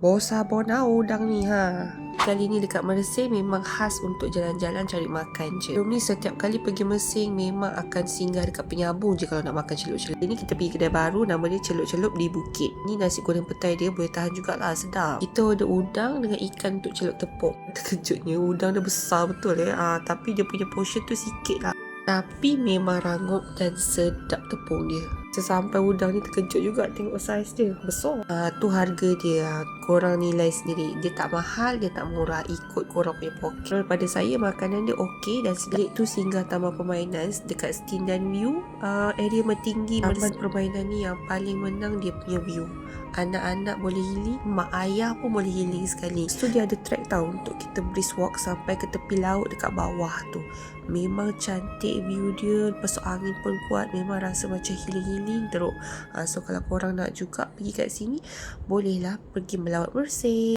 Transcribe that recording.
Bosa Borneo udang ni Kali ni dekat Mersing memang khas untuk jalan-jalan cari makan je. Sebelum ni setiap kali pergi Mersing memang akan singgah dekat Penyambung je kalau nak makan celup-celup. Ini kita pergi kedai baru, nama dia Celup-Celup di Bukit. Ni nasi goreng petai dia boleh tahan jugalah, sedap. Kita ada udang dengan ikan untuk celup tepung. Terkejutnya udang dia besar betul tapi dia punya portion tu sikit lah. Tapi memang rangup dan sedap tepung dia. Sesampai udang ni terkejut juga tengok saiz dia besar. Tu harga dia, korang nilai sendiri. Dia tak mahal, dia tak murah, ikut korang punya poket. Pada saya makanan dia okey dan sedikit tu singgah taman permainan dekat Stin dan View. Area Metinggi taman permainan ni yang paling menang dia punya view. Anak-anak boleh healing, mak ayah pun boleh healing sekali. So dia ada track tau untuk kita brisk walk sampai ke tepi laut dekat bawah tu. Memang cantik view dia, lepas tu angin pun kuat, memang rasa macam healing-healing teruk. So kalau korang nak juga pergi kat sini, bolehlah pergi melawat Mersing.